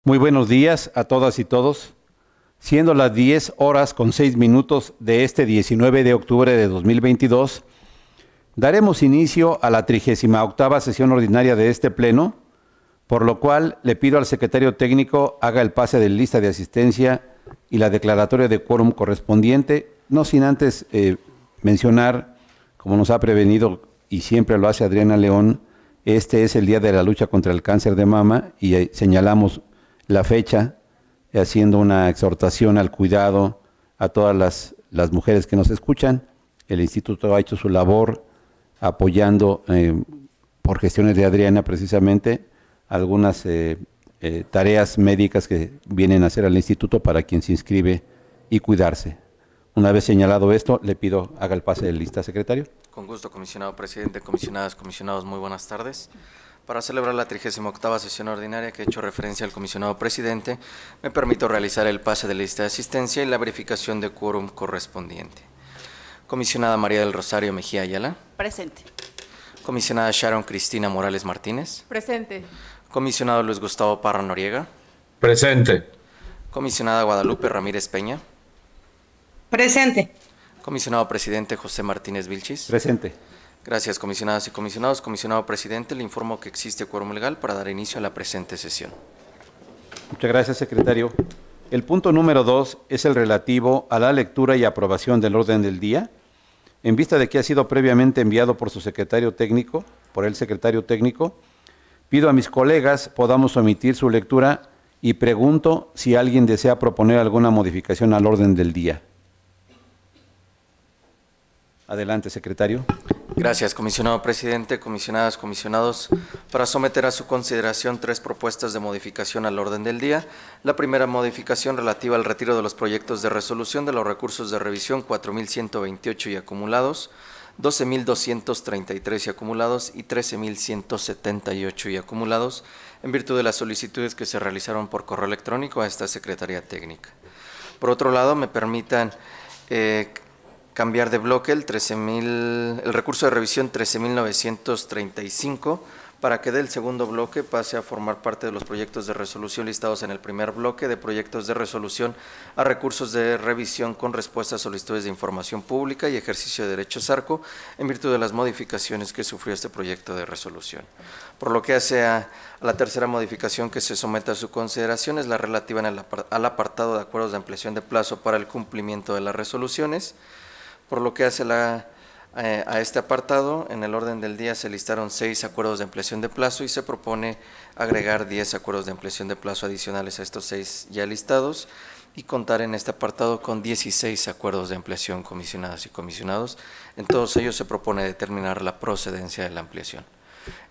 Muy buenos días a todas y todos. Siendo las 10:06 de este 19 de octubre de 2022, daremos inicio a la 38ª sesión ordinaria de este Pleno, por lo cual le pido al secretario técnico haga el pase de lista de asistencia y la declaratoria de quórum correspondiente, no sin antes mencionar, como nos ha prevenido y siempre lo hace Adriana León, este es el Día de la Lucha contra el Cáncer de Mama y señalamos la fecha haciendo una exhortación al cuidado a todas las mujeres que nos escuchan. El Instituto ha hecho su labor apoyando por gestiones de Adriana precisamente algunas tareas médicas que vienen a hacer al Instituto para quien se inscribe y cuidarse. Una vez señalado esto, le pido haga el pase de lista, secretario. Con gusto, comisionado presidente, comisionadas, comisionados, muy buenas tardes. Para celebrar la 38ª sesión ordinaria que he hecho referencia al comisionado presidente, me permito realizar el pase de lista de asistencia y la verificación de quórum correspondiente. Comisionada María del Rosario Mejía Ayala. Presente. Comisionada Sharon Cristina Morales Martínez. Presente. Comisionado Luis Gustavo Parra Noriega. Presente. Comisionada Guadalupe Ramírez Peña. Presente. Comisionado presidente José Martínez Vilchis. Presente. Gracias, comisionadas y comisionados. Comisionado presidente, le informo que existe quórum legal para dar inicio a la presente sesión. Muchas gracias, secretario. El punto número 2 es el relativo a la lectura y aprobación del orden del día. En vista de que ha sido previamente enviado por su secretario técnico, pido a mis colegas podamos omitir su lectura y pregunto si alguien desea proponer alguna modificación al orden del día. Adelante, secretario. Gracias, comisionado presidente, comisionadas, comisionados. Para someter a su consideración 3 propuestas de modificación al orden del día. La primera modificación relativa al retiro de los proyectos de resolución de los recursos de revisión 4.128 y acumulados, 12.233 y acumulados y 13.178 y acumulados, en virtud de las solicitudes que se realizaron por correo electrónico a esta Secretaría Técnica. Por otro lado, me permitan cambiar de bloque el recurso de revisión 13.935 para que del segundo bloque pase a formar parte de los proyectos de resolución listados en el primer bloque de proyectos de resolución a recursos de revisión con respuesta a solicitudes de información pública y ejercicio de derechos ARCO en virtud de las modificaciones que sufrió este proyecto de resolución. Por lo que hace a la tercera modificación que se somete a su consideración es la relativa al apartado de acuerdos de ampliación de plazo para el cumplimiento de las resoluciones. Por lo que hace a este apartado, en el orden del día se listaron 6 acuerdos de ampliación de plazo y se propone agregar 10 acuerdos de ampliación de plazo adicionales a estos 6 ya listados y contar en este apartado con 16 acuerdos de ampliación, comisionadas y comisionados. En todos ellos se propone determinar la procedencia de la ampliación.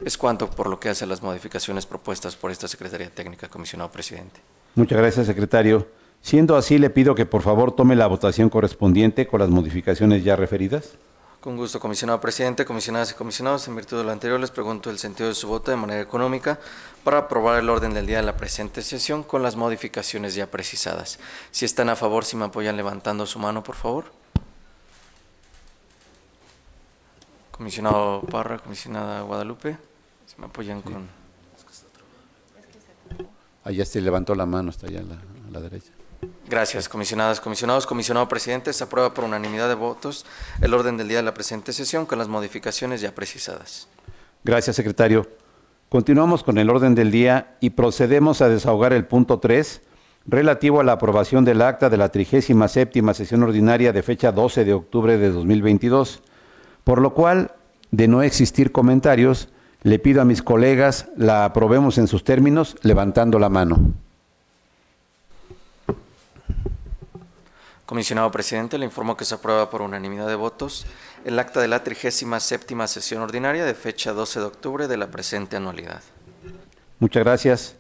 Es cuanto por lo que hace a las modificaciones propuestas por esta Secretaría Técnica, comisionado presidente. Muchas gracias, secretario. Siendo así, le pido que por favor tome la votación correspondiente con las modificaciones ya referidas. Con gusto, comisionado presidente, comisionadas y comisionados. En virtud de lo anterior, les pregunto el sentido de su voto de manera económica para aprobar el orden del día de la presente sesión con las modificaciones ya precisadas. Si están a favor, si me apoyan levantando su mano, por favor. Comisionado Parra, comisionada Guadalupe, si me apoyan con... Allá se levantó la mano, está allá a la derecha. Gracias, comisionadas, comisionados. Comisionado presidente, se aprueba por unanimidad de votos el orden del día de la presente sesión con las modificaciones ya precisadas. Gracias, secretario. Continuamos con el orden del día y procedemos a desahogar el punto 3, relativo a la aprobación del acta de la 37ª sesión ordinaria de fecha 12 de octubre de 2022, por lo cual, de no existir comentarios, le pido a mis colegas la aprobemos en sus términos, levantando la mano. Comisionado presidente, le informo que se aprueba por unanimidad de votos el acta de la 37ª sesión ordinaria de fecha 12 de octubre de la presente anualidad. Muchas gracias.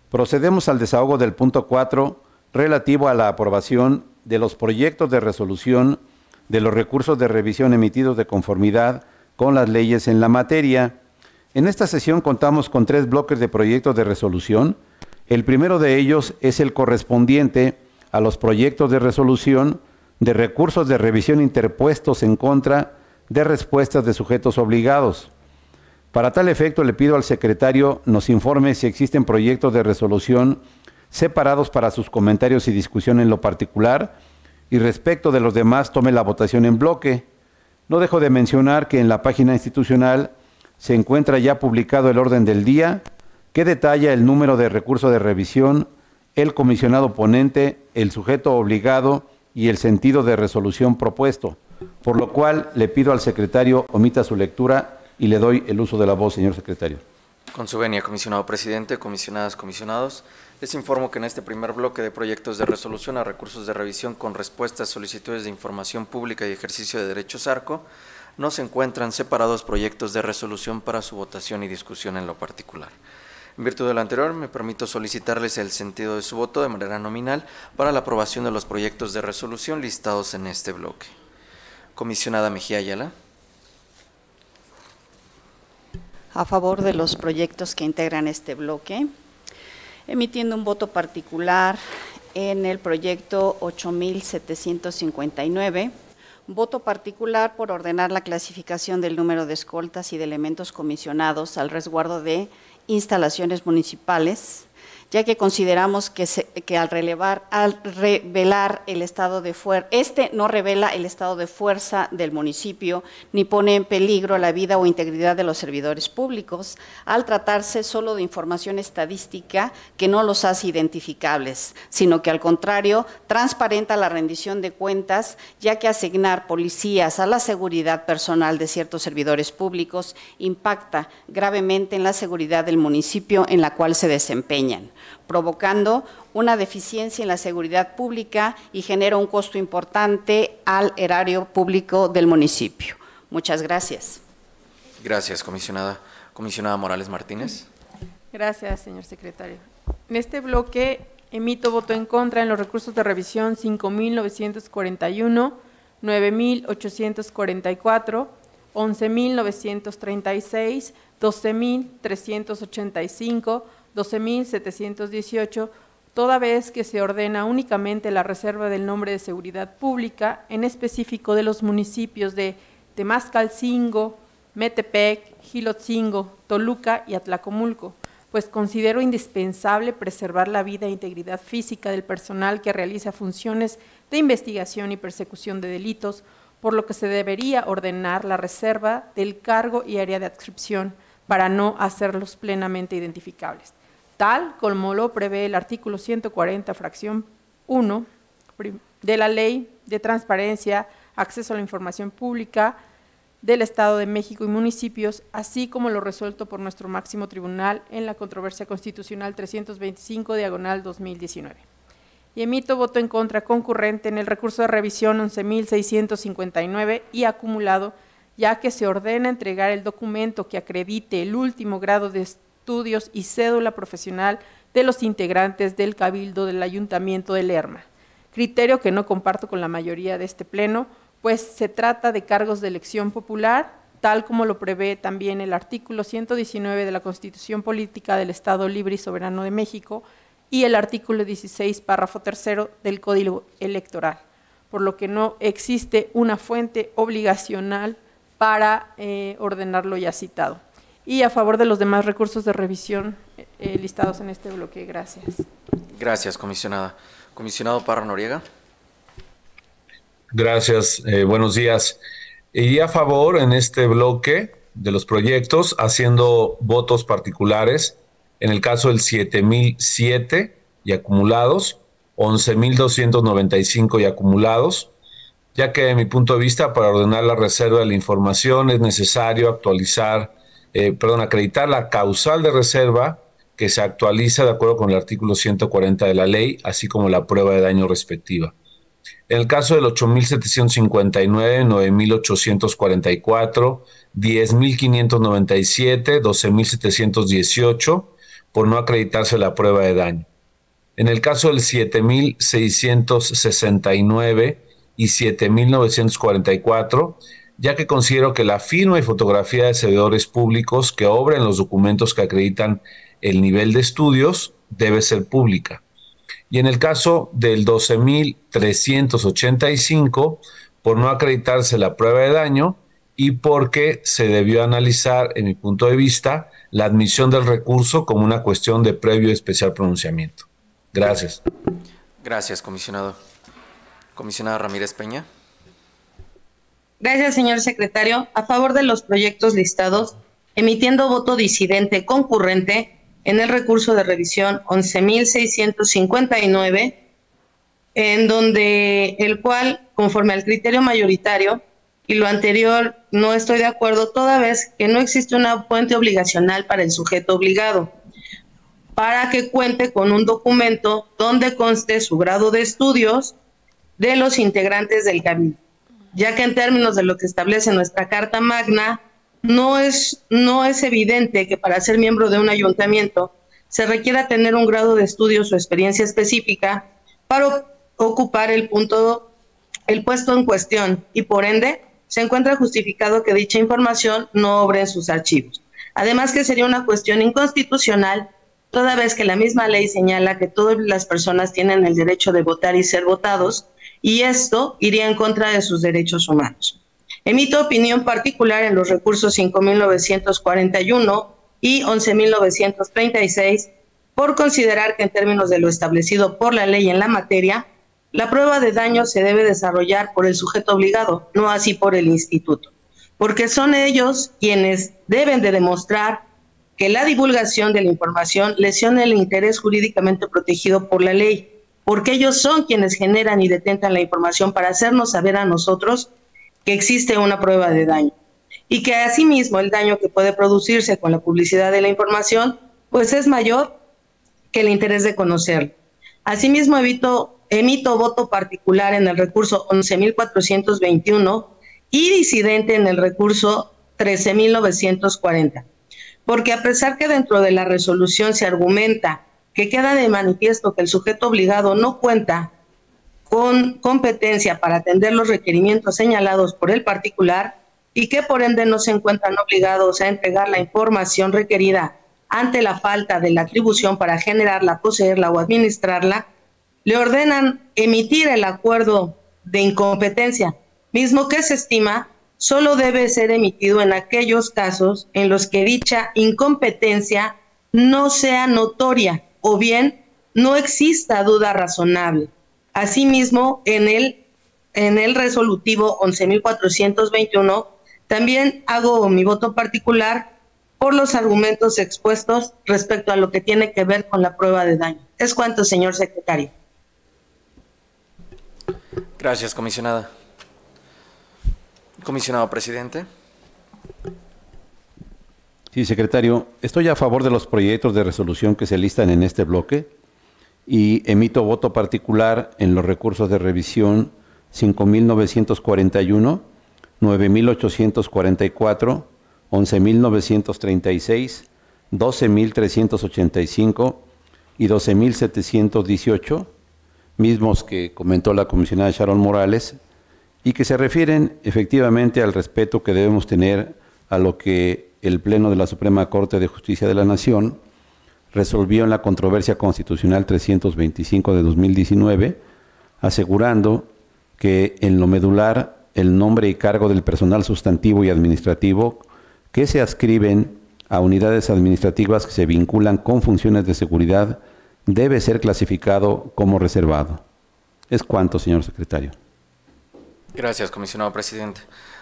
Procedemos al desahogo del punto 4, relativo a la aprobación de los proyectos de resolución de los recursos de revisión emitidos de conformidad con las leyes en la materia. En esta sesión contamos con 3 bloques de proyectos de resolución. El primero de ellos es el correspondiente a los proyectos de resolución de recursos de revisión interpuestos en contra de respuestas de sujetos obligados. Para tal efecto, le pido al secretario nos informe si existen proyectos de resolución separados para sus comentarios y discusión en lo particular, y respecto de los demás tome la votación en bloque. No dejo de mencionar que en la página institucional se encuentra ya publicado el orden del día, que detalla el número de recurso de revisión, el comisionado ponente, el sujeto obligado y el sentido de resolución propuesto, por lo cual le pido al secretario omita su lectura y le doy el uso de la voz, señor secretario. Con su venia, comisionado presidente, comisionadas, comisionados, les informo que en este primer bloque de proyectos de resolución a recursos de revisión con respuestas a solicitudes de información pública y ejercicio de derechos ARCO, no se encuentran separados proyectos de resolución para su votación y discusión en lo particular. En virtud de lo anterior, me permito solicitarles el sentido de su voto de manera nominal para la aprobación de los proyectos de resolución listados en este bloque. Comisionada Mejía Ayala. A favor de los proyectos que integran este bloque, emitiendo un voto particular en el proyecto 8759, voto particular por ordenar la clasificación del número de escoltas y de elementos comisionados al resguardo de instalaciones municipales, ya que consideramos que al revelar el estado de fuerza, no revela el estado de fuerza del municipio, ni pone en peligro la vida o integridad de los servidores públicos, al tratarse solo de información estadística que no los hace identificables, sino que al contrario, transparenta la rendición de cuentas, ya que asignar policías a la seguridad personal de ciertos servidores públicos impacta gravemente en la seguridad del municipio en la cual se desempeñan, provocando una deficiencia en la seguridad pública y genera un costo importante al erario público del municipio. Muchas gracias. Gracias, comisionada. Comisionada Morales Martínez. Gracias, señor secretario. En este bloque emito voto en contra en los recursos de revisión 5.941, 9.844, 11.936, 12.385, 12.718, toda vez que se ordena únicamente la reserva del nombre de seguridad pública, en específico de los municipios de Temascalcingo, Metepec, Jilotzingo, Toluca y Atlacomulco, pues considero indispensable preservar la vida e integridad física del personal que realiza funciones de investigación y persecución de delitos, por lo que se debería ordenar la reserva del cargo y área de adscripción para no hacerlos plenamente identificables, tal como lo prevé el artículo 140, fracción 1 de la Ley de Transparencia, Acceso a la Información Pública del Estado de México y municipios, así como lo resuelto por nuestro máximo tribunal en la controversia constitucional 325/2019. Y emito voto en contra concurrente en el recurso de revisión 11.659 y acumulado, ya que se ordena entregar el documento que acredite el último grado de estudios y cédula profesional de los integrantes del Cabildo del Ayuntamiento de Lerma, criterio que no comparto con la mayoría de este pleno, pues se trata de cargos de elección popular, tal como lo prevé también el artículo 119 de la Constitución Política del Estado Libre y Soberano de México y el artículo 16, párrafo tercero del Código Electoral, por lo que no existe una fuente obligacional para ordenar lo ya citado. Y a favor de los demás recursos de revisión listados en este bloque. Gracias. Gracias, comisionada. Comisionado Parra Noriega. Gracias, buenos días. Y a favor en este bloque de los proyectos, haciendo votos particulares, en el caso del 7.007 y acumulados, 11.295 y acumulados, ya que, de mi punto de vista, para ordenar la reserva de la información es necesario acreditar la causal de reserva que se actualiza de acuerdo con el artículo 140 de la ley, así como la prueba de daño respectiva. En el caso del 8.759, 9.844, 10.597, 12.718, por no acreditarse la prueba de daño. En el caso del 7.669 y 7.944, ya que considero que la firma y fotografía de servidores públicos que obren los documentos que acreditan el nivel de estudios debe ser pública. Y en el caso del 12.385, por no acreditarse la prueba de daño y porque se debió analizar, en mi punto de vista, la admisión del recurso como una cuestión de previo y especial pronunciamiento. Gracias. Gracias, comisionado. Comisionada Ramírez Peña. Gracias, señor secretario. A favor de los proyectos listados, emitiendo voto disidente concurrente en el recurso de revisión 11.659, en donde el cual, conforme al criterio mayoritario y lo anterior, no estoy de acuerdo, toda vez que no existe una fuente obligacional para el sujeto obligado, para que cuente con un documento donde conste su grado de estudios de los integrantes del cabildo, ya que en términos de lo que establece nuestra Carta Magna, no es evidente que para ser miembro de un ayuntamiento se requiera tener un grado de estudios o experiencia específica para ocupar el puesto en cuestión, y por ende se encuentra justificado que dicha información no obre en sus archivos. Además que sería una cuestión inconstitucional, toda vez que la misma ley señala que todas las personas tienen el derecho de votar y ser votados, y esto iría en contra de sus derechos humanos. Emito opinión particular en los recursos 5.941 y 11.936 por considerar que en términos de lo establecido por la ley en la materia, la prueba de daño se debe desarrollar por el sujeto obligado, no así por el instituto, porque son ellos quienes deben de demostrar que la divulgación de la información lesiona el interés jurídicamente protegido por la ley, porque ellos son quienes generan y detentan la información para hacernos saber a nosotros que existe una prueba de daño, y que asimismo el daño que puede producirse con la publicidad de la información pues es mayor que el interés de conocerlo. Asimismo emito voto particular en el recurso 11.421 y disidente en el recurso 13.940, porque a pesar que dentro de la resolución se argumenta que queda de manifiesto que el sujeto obligado no cuenta con competencia para atender los requerimientos señalados por el particular y que por ende no se encuentran obligados a entregar la información requerida ante la falta de la atribución para generarla, poseerla o administrarla, le ordenan emitir el acuerdo de incompetencia, mismo que se estima solo debe ser emitido en aquellos casos en los que dicha incompetencia no sea notoria o bien no exista duda razonable. Asimismo, en el resolutivo 11.421, también hago mi voto particular por los argumentos expuestos respecto a lo que tiene que ver con la prueba de daño. Es cuanto, señor secretario. Gracias, comisionada. Comisionado presidente. Sí, secretario, estoy a favor de los proyectos de resolución que se listan en este bloque y emito voto particular en los recursos de revisión 5.941, 9.844, 11.936, 12.385 y 12.718, mismos que comentó la comisionada Sharon Morales, y que se refieren efectivamente al respeto que debemos tener a lo que el Pleno de la Suprema Corte de Justicia de la Nación resolvió en la controversia constitucional 325 de 2019, asegurando que en lo medular el nombre y cargo del personal sustantivo y administrativo que se adscriben a unidades administrativas que se vinculan con funciones de seguridad debe ser clasificado como reservado. Es cuanto, señor secretario. Gracias, comisionado presidente.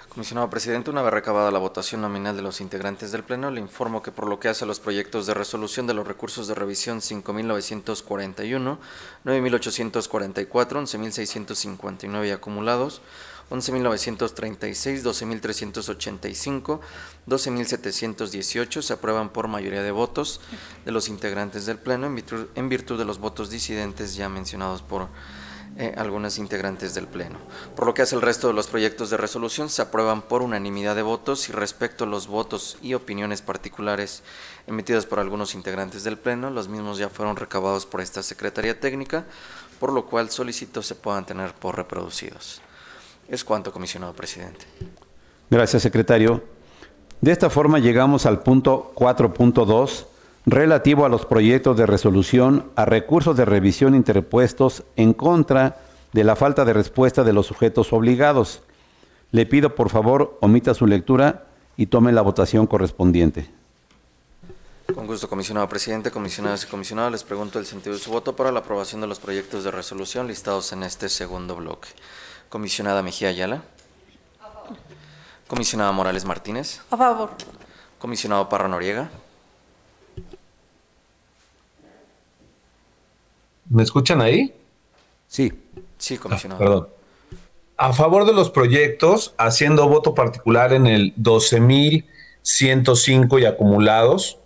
Comisionado presidente, una vez recabada la votación nominal de los integrantes del Pleno, le informo que por lo que hace a los proyectos de resolución de los recursos de revisión 5.941, 9.844, 11.659 y acumulados, 11.936, 12.385, 12.718 se aprueban por mayoría de votos de los integrantes del Pleno en virtud de los votos disidentes ya mencionados por algunos integrantes del Pleno. Por lo que hace el resto de los proyectos de resolución se aprueban por unanimidad de votos y respecto a los votos y opiniones particulares emitidas por algunos integrantes del Pleno, los mismos ya fueron recabados por esta Secretaría Técnica, por lo cual solicito se puedan tener por reproducidos. Es cuanto, comisionado presidente. Gracias, secretario. De esta forma llegamos al punto 4.2, relativo a los proyectos de resolución a recursos de revisión interpuestos en contra de la falta de respuesta de los sujetos obligados. Le pido, por favor, omita su lectura y tome la votación correspondiente. Con gusto, comisionado presidente, comisionadas y comisionados, les pregunto el sentido de su voto para la aprobación de los proyectos de resolución listados en este segundo bloque. Comisionada Mejía Ayala. A favor. Comisionada Morales Martínez. A favor. Comisionado Parra Noriega. ¿Me escuchan ahí? Sí. Sí, comisionado. Perdón. A favor de los proyectos, haciendo voto particular en el 12,105 y acumulados,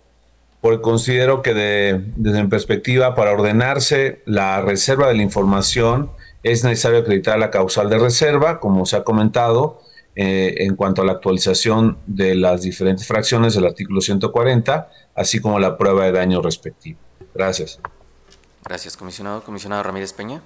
porque considero que desde mi perspectiva, para ordenarse la reserva de la información, es necesario acreditar la causal de reserva, como se ha comentado, en cuanto a la actualización de las diferentes fracciones del artículo 140, así como la prueba de daño respectiva. Gracias. Gracias, comisionado. Comisionada Ramírez Peña.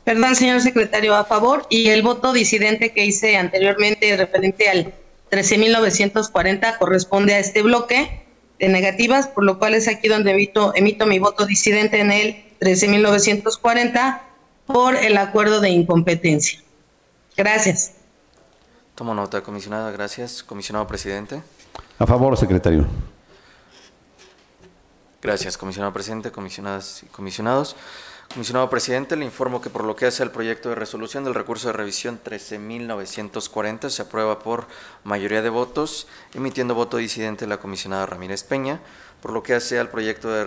Perdón, señor secretario, a favor, y el voto disidente que hice anteriormente referente al 13,940 corresponde a este bloque de negativas, por lo cual es aquí donde emito mi voto disidente en el 13,940 por el acuerdo de incompetencia. Gracias. Tomo nota, comisionada. Gracias. Comisionado presidente. A favor, secretario. Gracias, comisionado presidente, comisionadas y comisionados. Comisionado presidente, le informo que por lo que hace al proyecto de resolución del recurso de revisión 13,940 se aprueba por mayoría de votos, emitiendo voto disidente la comisionada Ramírez Peña. Por lo que hace al proyecto de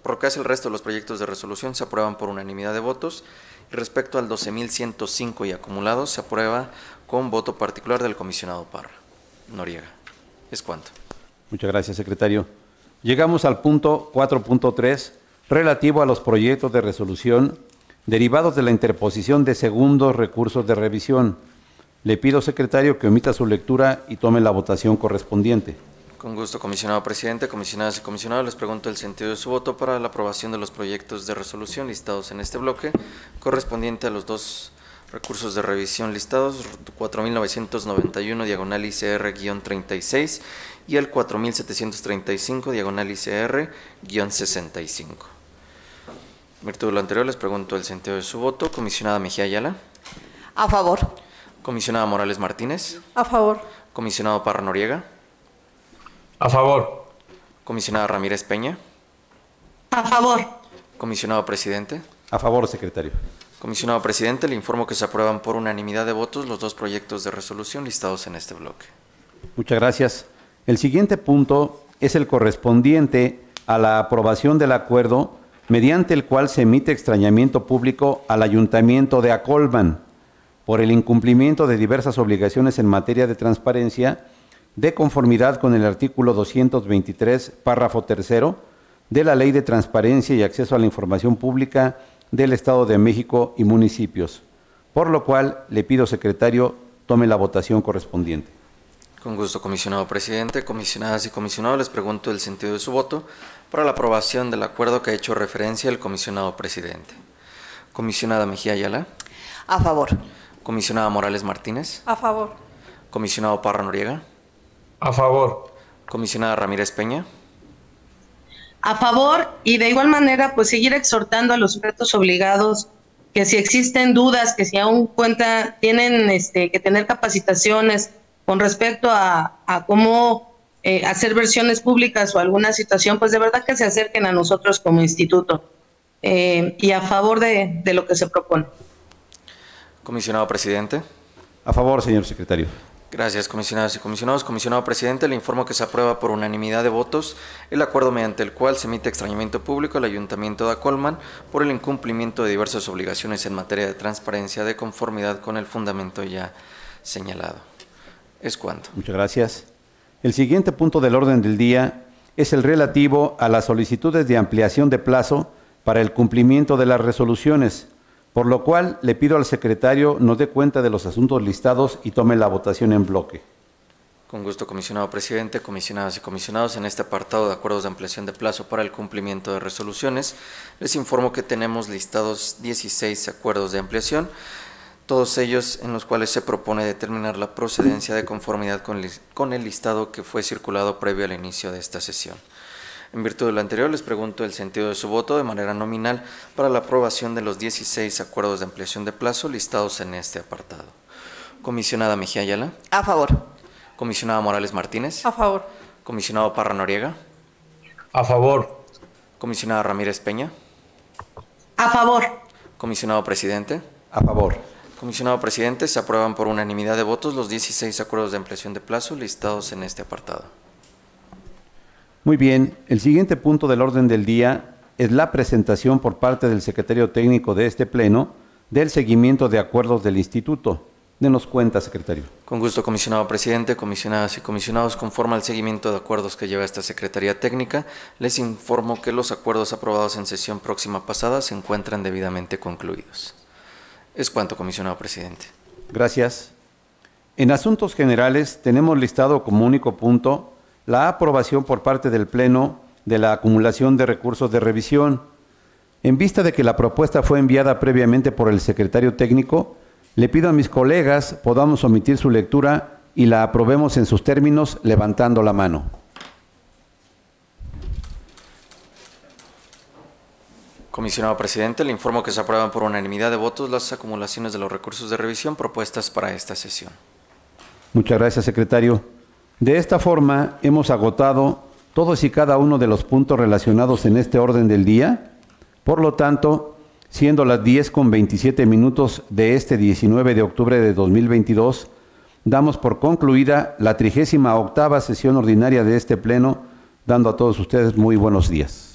por lo que hace el resto de los proyectos de resolución se aprueban por unanimidad de votos. Y respecto al 12,105 y acumulados se aprueba con voto particular del comisionado Parra Noriega. Es cuanto. Muchas gracias, secretario. Llegamos al punto 4.3, relativo a los proyectos de resolución derivados de la interposición de segundos recursos de revisión. Le pido, secretario, que omita su lectura y tome la votación correspondiente. Con gusto, comisionado presidente, comisionadas y comisionados, les pregunto el sentido de su voto para la aprobación de los proyectos de resolución listados en este bloque, correspondiente a los dos recursos de revisión listados, 4,991 diagonal ICR-36 y el 4,735 diagonal ICR-65. En virtud de lo anterior, les pregunto el sentido de su voto. Comisionada Mejía Ayala. A favor. Comisionada Morales Martínez. A favor. Comisionado Parra Noriega. A favor. Comisionada Ramírez Peña. A favor. Comisionado presidente. A favor, secretario. Comisionado presidente, le informo que se aprueban por unanimidad de votos los dos proyectos de resolución listados en este bloque. Muchas gracias. El siguiente punto es el correspondiente a la aprobación del acuerdo mediante el cual se emite extrañamiento público al Ayuntamiento de Acolman por el incumplimiento de diversas obligaciones en materia de transparencia, de conformidad con el artículo 223, párrafo tercero, de la Ley de Transparencia y Acceso a la Información Pública del Estado de México y municipios, por lo cual le pido, secretario, tome la votación correspondiente. Con gusto, comisionado presidente, comisionadas y comisionados, les pregunto el sentido de su voto para la aprobación del acuerdo que ha hecho referencia el comisionado presidente. Comisionada Mejía Ayala. A favor. Comisionada Morales Martínez. A favor. Comisionado Parra Noriega. A favor. Comisionada Ramírez Peña. A favor, y de igual manera, pues seguir exhortando a los sujetos obligados que si existen dudas, que si aún tienen que tener capacitaciones con respecto a cómo hacer versiones públicas o alguna situación, pues de verdad que se acerquen a nosotros como instituto y a favor de lo que se propone. Comisionado presidente. A favor, señor secretario. Gracias, comisionadas y comisionados. Comisionado presidente, le informo que se aprueba por unanimidad de votos el acuerdo mediante el cual se emite extrañamiento público al Ayuntamiento de Acolman por el incumplimiento de diversas obligaciones en materia de transparencia de conformidad con el fundamento ya señalado. Es cuanto. Muchas gracias. El siguiente punto del orden del día es el relativo a las solicitudes de ampliación de plazo para el cumplimiento de las resoluciones, por lo cual le pido al secretario nos dé cuenta de los asuntos listados y tome la votación en bloque. Con gusto, comisionado presidente, comisionadas y comisionados. En este apartado de acuerdos de ampliación de plazo para el cumplimiento de resoluciones, les informo que tenemos listados 16 acuerdos de ampliación, todos ellos en los cuales se propone determinar la procedencia de conformidad con el listado que fue circulado previo al inicio de esta sesión. En virtud de lo anterior, les pregunto el sentido de su voto de manera nominal para la aprobación de los 16 acuerdos de ampliación de plazo listados en este apartado. Comisionada Mejía Ayala. A favor. Comisionada Morales Martínez. A favor. Comisionado Parra Noriega. A favor. Comisionada Ramírez Peña. A favor. Comisionado presidente. A favor. Comisionado presidente, se aprueban por unanimidad de votos los 16 acuerdos de ampliación de plazo listados en este apartado. Muy bien, el siguiente punto del orden del día es la presentación por parte del secretario técnico de este pleno del seguimiento de acuerdos del instituto. Denos cuenta, secretario. Con gusto, comisionado presidente, comisionadas y comisionados, conforme al seguimiento de acuerdos que lleva esta Secretaría Técnica, les informo que los acuerdos aprobados en sesión próxima pasada se encuentran debidamente concluidos. Es cuanto, comisionado presidente. Gracias. En asuntos generales, tenemos listado como único punto la aprobación por parte del Pleno de la acumulación de recursos de revisión. En vista de que la propuesta fue enviada previamente por el secretario técnico, le pido a mis colegas podamos omitir su lectura y la aprobemos en sus términos levantando la mano. Comisionado presidente, le informo que se aprueban por unanimidad de votos las acumulaciones de los recursos de revisión propuestas para esta sesión. Muchas gracias, secretario. De esta forma, hemos agotado todos y cada uno de los puntos relacionados en este orden del día. Por lo tanto, siendo las 10:27 de este 19 de octubre de 2022, damos por concluida la 38ª sesión ordinaria de este Pleno, dando a todos ustedes muy buenos días.